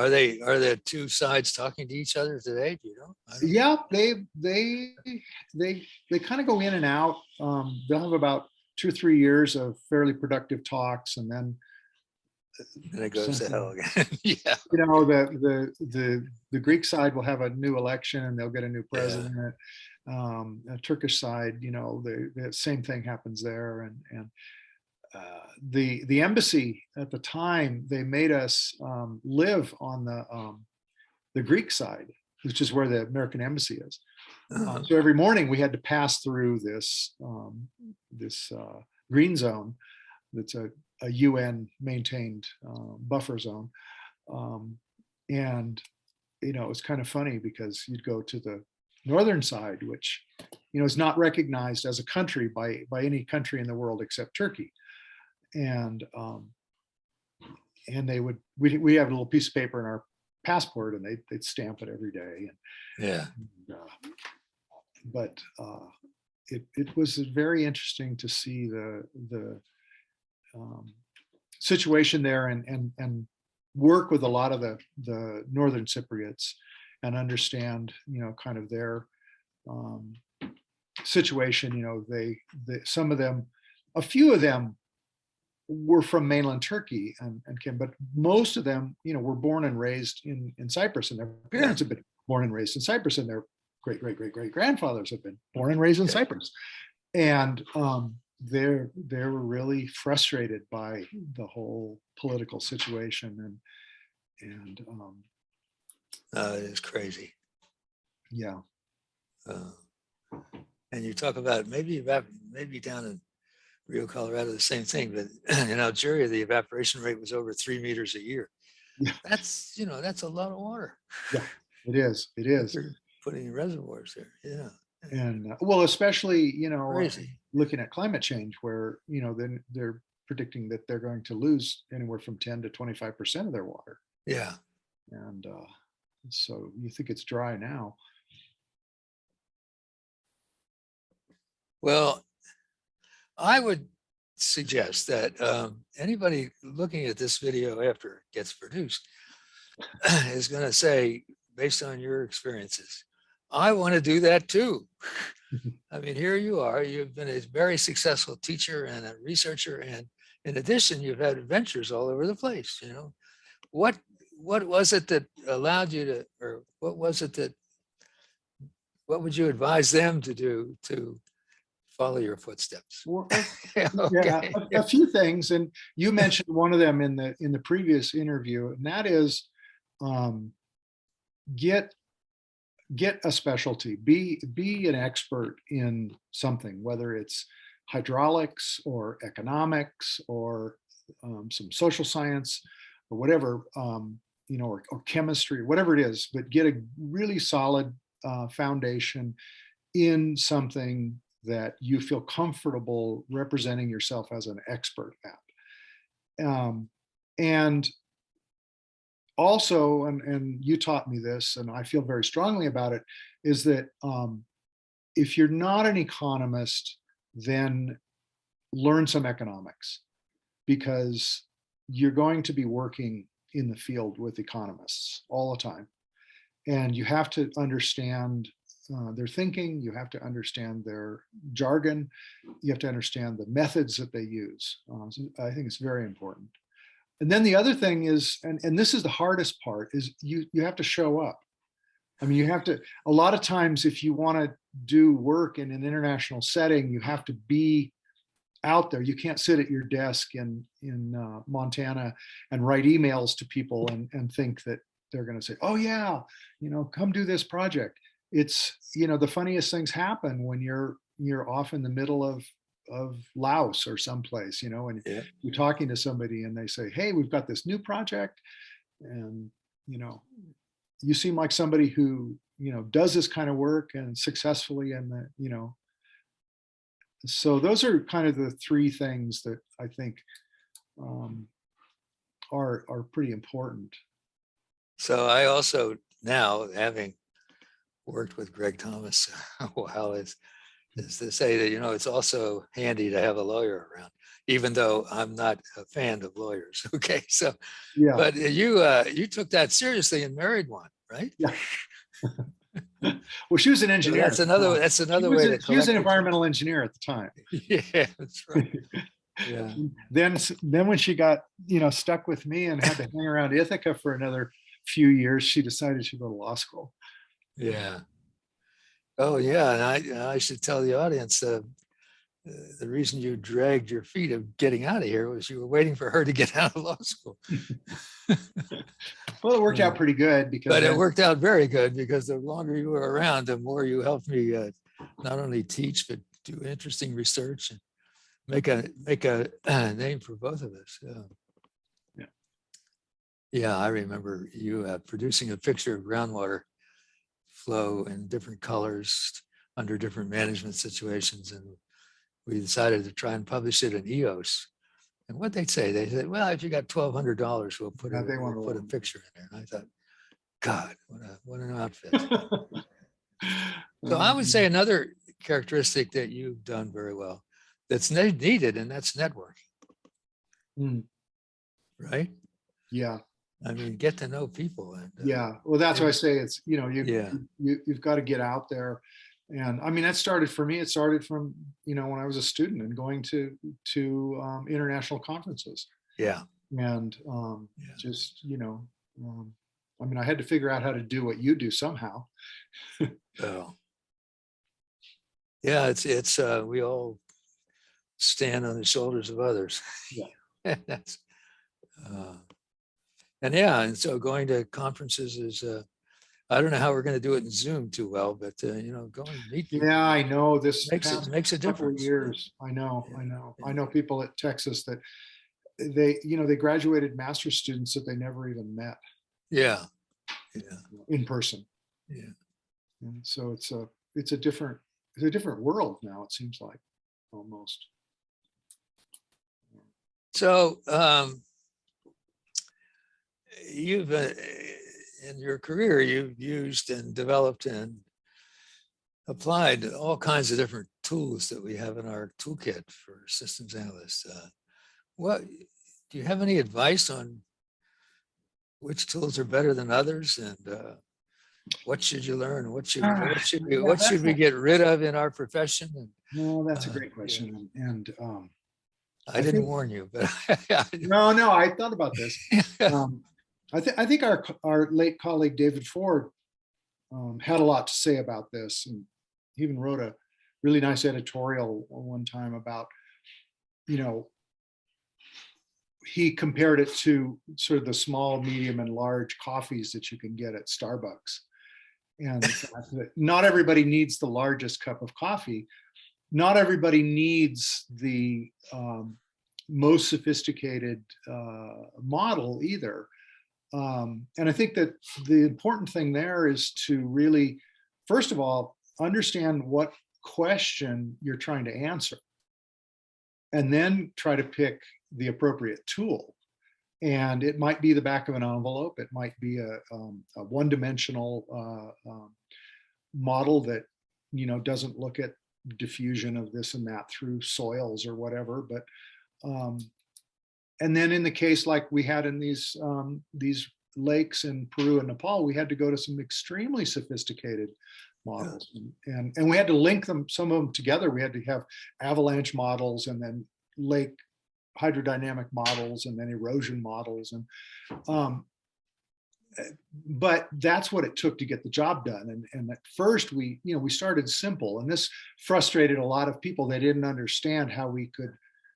the two sides talking to each other today? Do you know? Yeah, they kind of go in and out. They'll have about 2 or 3 years of fairly productive talks, and then it goes to hell again. Yeah. The Greek side will have a new election and they'll get a new president. The Turkish side, the same thing happens there. And the embassy at the time, they made us live on the Greek side, which is where the American embassy is. So every morning we had to pass through this green zone that's a UN maintained buffer zone. And it was kind of funny because you'd go to the northern side, which is not recognized as a country by any country in the world except Turkey. And we have a little piece of paper in our passport, and they'd stamp it every day. But it was very interesting to see the situation there, and work with a lot of the Northern Cypriots and understand, kind of their situation. They some of them, a few of them were from mainland Turkey and came, but most of them, were born and raised in Cyprus, and their parents have been born and raised in Cyprus, and their great grandfathers have been born and raised in Cyprus. And they were really frustrated by the whole political situation, and it's crazy. yeah. And you talk about maybe down in Rio, Colorado, the same thing, but in Algeria, the evaporation rate was over 3 meters a year. Yeah. That's a lot of water. Yeah, it is. It is. They're putting reservoirs there. Yeah. And well, especially, Crazy. looking at climate change, where, then they're predicting that they're going to lose anywhere from 10 to 25% of their water. Yeah. And so you think it's dry now. Well, I would suggest that anybody looking at this video after it gets produced is going to say, based on your experiences, I want to do that too. I mean, here you are, you've been a very successful teacher and a researcher, and in addition, you've had adventures all over the place. What was it that allowed you to, or what would you advise them to do to follow your footsteps? Well, Okay. a few things, and you mentioned one of them in the previous interview, and that is, get a specialty, be an expert in something, whether it's hydraulics or economics or some social science or whatever, or chemistry, whatever it is, but get a really solid foundation in something that you feel comfortable representing yourself as an expert at. And also, and you taught me this, and I feel very strongly about it, is that if you're not an economist, then learn some economics, because you're going to be working in the field with economists all the time. And you have to understand their thinking, you have to understand their jargon, you have to understand the methods that they use. So I think it's very important. And then the other thing is, and this is the hardest part, is you have to show up. I mean, you have to, a lot of times, if you want to do work in an international setting, you have to be out there. You can't sit at your desk in Montana and write emails to people and think that they're going to say, oh yeah, come do this project. It's, the funniest things happen when you're off in the middle of Laos or someplace, and you're talking to somebody and they say, hey, we've got this new project. And, you seem like somebody who, does this kind of work and successfully, and so those are kind of the three things that I think are pretty important. So I also, now having worked with Greg Thomas a while, is to say that, it's also handy to have a lawyer around, even though I'm not a fan of lawyers. Okay. So, yeah. But you took that seriously and married one, right? Yeah. Well, she was an engineer. So that's another way to. She was an environmental engineer at the time. Yeah, that's right. Yeah. Then when she got, stuck with me and had to hang around Ithaca for another few years, she decided she'd go to law school. Yeah. Oh yeah, and I should tell the audience the reason you dragged your feet of getting out of here was you were waiting for her to get out of law school. Well, it worked out pretty good, but it worked out very good, because the longer you were around, the more you helped me not only teach but do interesting research and make a name for both of us. Yeah. Yeah, I remember you producing a picture of groundwater flow in different colors under different management situations, and we decided to try and publish it in EOS. And what they said, well, if you got $1,200, we'll put a picture in there. And I thought, God, what an outfit. So I would say another characteristic that you've done very well that's needed, and that's networking. Mm. Right? Yeah. I mean, get to know people. And Yeah, well, that's why I and- say it's, yeah, you've got to get out there. And I mean, that started for me, it started from, when I was a student and going to international conferences. yeah, And yeah. just, I mean, I had to figure out how to do what you do somehow. Oh, yeah. It's we all stand on the shoulders of others. Yeah. That's uh, and yeah, and so going to conferences is I don't know how we're going to do it in Zoom too well, but go and meet people Yeah, I know this past makes a couple of difference. years. I know, Yeah, I know. I yeah, know people at Texas that they graduated master's students that they never even met yeah, yeah, in person. yeah. And so it's a different world now, it seems like, almost. So you've in your career you've used and developed and applied all kinds of different tools that we have in our toolkit for systems analysts. What do you have any advice on which tools are better than others, and what should you learn? Yeah, What should we get rid of in our profession? And no, that's a great yeah, question. And I I didn't think, warn you, but no, I thought about this. Um, I think our late colleague David Ford had a lot to say about this, and he even wrote a really nice editorial one time about, you know, he compared it to sort of the small, medium, and large coffees that you can get at Starbucks. And the fact that not everybody needs the largest cup of coffee. Not everybody needs the most sophisticated model either. And I think that the important thing there is to really, first of all, understand what question you're trying to answer, and then try to pick the appropriate tool. And it might be the back of an envelope. It might be a one-dimensional model that doesn't look at diffusion of this and that through soils or whatever. But and then in the case like we had in these lakes in Peru and Nepal, we had to go to some extremely sophisticated models, and we had to link them, some of them together. We had to have avalanche models, and then lake hydrodynamic models, and then erosion models, and but that's what it took to get the job done. And at first we started simple, and this frustrated a lot of people. They didn't understand how we could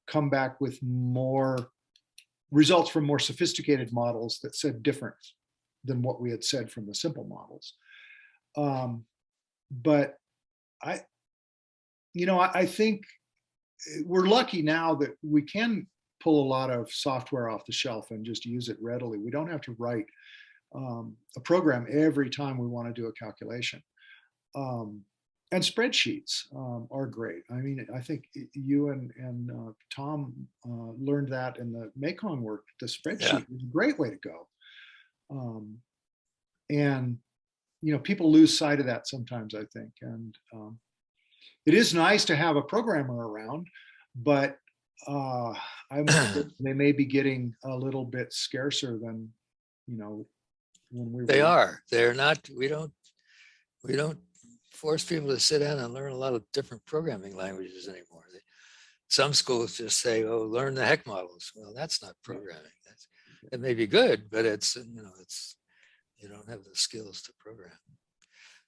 come back with more results from more sophisticated models that said different than what we had said from the simple models. But I think we're lucky now that we can pull a lot of software off the shelf and just use it readily. We don't have to write a program every time we want to do a calculation. And spreadsheets are great. I mean, I think you and Tom learned that in the Mekong work. The spreadsheet is a great way to go. And people lose sight of that sometimes, I think. And it is nice to have a programmer around, but they may be getting a little bit scarcer than when we were. they are. They're not. We don't force people to sit down and learn a lot of different programming languages anymore. Some schools just say, "Oh, learn the heck models." Well, that's not programming. It may be good, but it's you don't have the skills to program.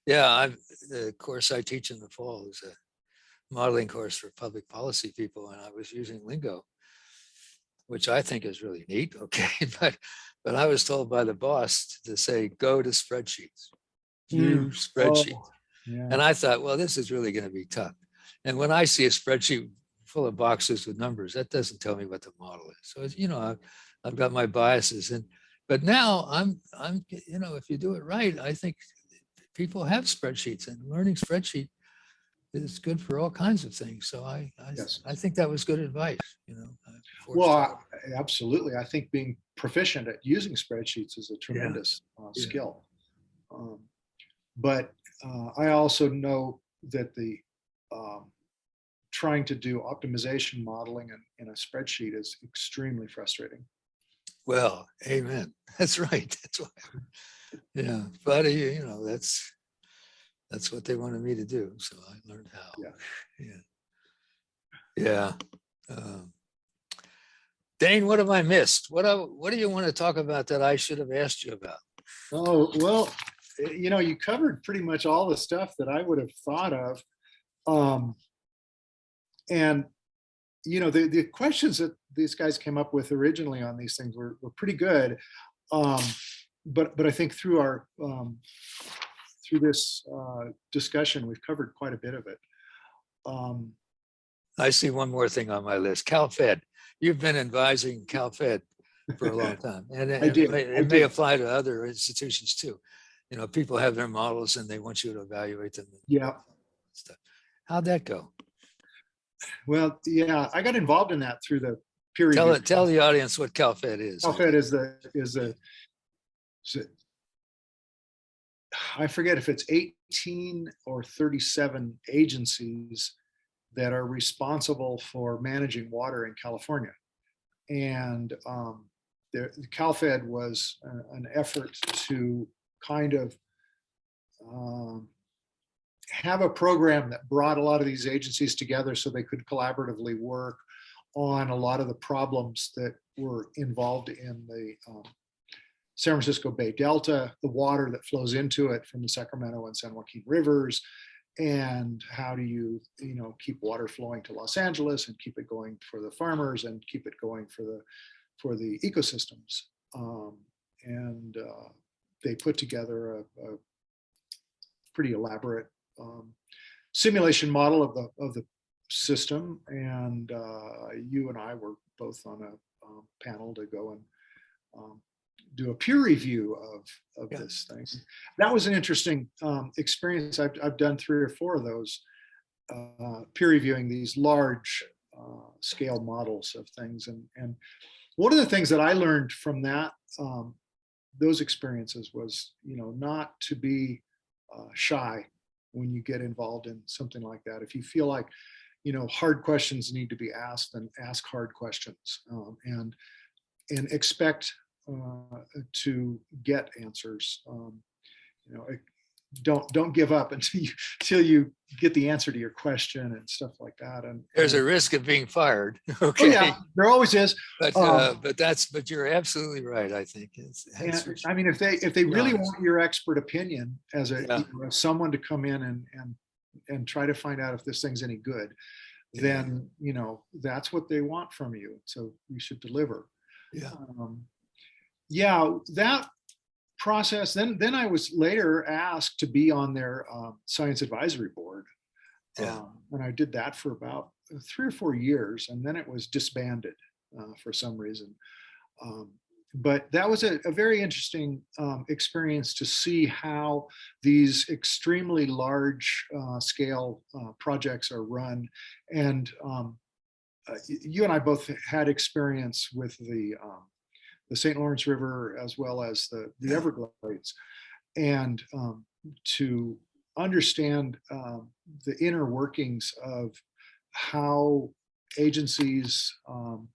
Yeah, the course I teach in the fall is a modeling course for public policy people, and I was using lingo, which I think is really neat. Okay, but I was told by the boss to say, "Go to spreadsheets, use spreadsheets." Oh, yeah. And I thought, well, this is really going to be tough. And when I see a spreadsheet full of boxes with numbers, that doesn't tell me what the model is. So I've got my biases, but now I'm if you do it right, I think people have spreadsheets, and learning spreadsheet is good for all kinds of things. So Yes. I think that was good advice. Well, absolutely. I think being proficient at using spreadsheets is a tremendous skill. But I also know that the trying to do optimization modeling in a spreadsheet is extremely frustrating. Well, amen. That's right. That's why. Yeah, but that's what they wanted me to do. So I learned how. Yeah. Yeah. Yeah. Um, Dane, what have I missed? What do you want to talk about that I should have asked you about? Oh, well, you covered pretty much all the stuff that I would have thought of. Um, and, the questions that these guys came up with originally on these things were pretty good. Um, but I think through this discussion, we've covered quite a bit of it. Um, I see one more thing on my list. CalFed. You've been advising CalFed for a long time, and I did. it may apply to other institutions too. People have their models and they want you to evaluate them. Yeah. Stuff. How'd that go? Well, yeah, I got involved in that through the peer review. Tell the audience what CalFed is. CalFed I forget if it's 18 or 37 agencies that are responsible for managing water in California. And the CalFed was an effort to kind of have a program that brought a lot of these agencies together so they could collaboratively work on a lot of the problems that were involved in the San Francisco Bay Delta, the water that flows into it from the Sacramento and San Joaquin rivers, and how do you keep water flowing to Los Angeles and keep it going for the farmers and keep it going for the ecosystems. And they put together a pretty elaborate simulation model of the system, and you and I were both on a panel to go and do a peer review of this thing. That was an interesting experience. I've done 3 or 4 of those peer reviewing these large scale models of things, and one of the things that I learned from those experiences was not to be shy when you get involved in something like that. If you feel like hard questions need to be asked, then ask hard questions, and expect to get answers. Don't give up until you get the answer to your question and stuff like that. And there's a risk of being fired. Okay. Oh yeah, there always is. But you're absolutely right. I think I mean, if they really want your expert opinion as as someone to come in and try to find out if this thing's any good, then that's what they want from you. So you should deliver. Yeah. That process. Then I was later asked to be on their science advisory board, and I did that for about 3 or 4 years, and then it was disbanded for some reason. But that was a very interesting experience to see how these extremely large scale projects are run. And you and I both had experience with the St. Lawrence River as well as the Everglades, and to understand the inner workings of how agencies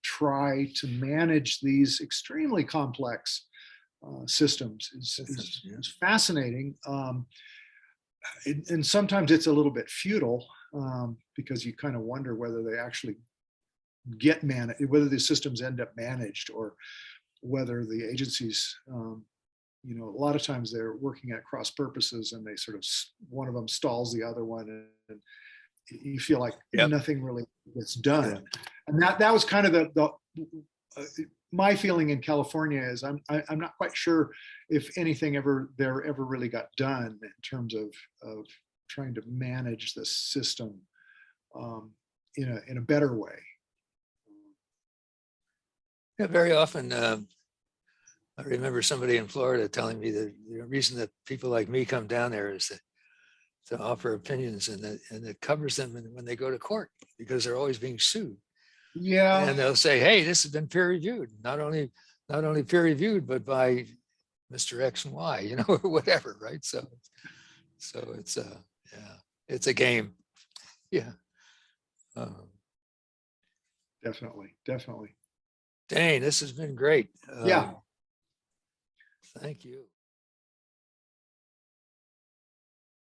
try to manage these extremely complex systems is fascinating. And sometimes it's a little bit futile because you kind of wonder whether they actually get managed, whether the systems end up managed, or whether the agencies, a lot of times they're working at cross purposes and they sort of, one of them stalls the other one, and you feel like nothing really gets done. And that was kind of my feeling in California is I'm not quite sure if anything ever really got done in terms of trying to manage this system in a better way. Yeah, very often, I remember somebody in Florida telling me that the reason that people like me come down there is to offer opinions, and it covers them when they go to court, because they're always being sued. Yeah. And they'll say, hey, this has been peer reviewed, not only peer reviewed, but by Mr. X and Y, or whatever, right? So it's it's a game. Yeah. Definitely. Dane, this has been great. Yeah. Thank you.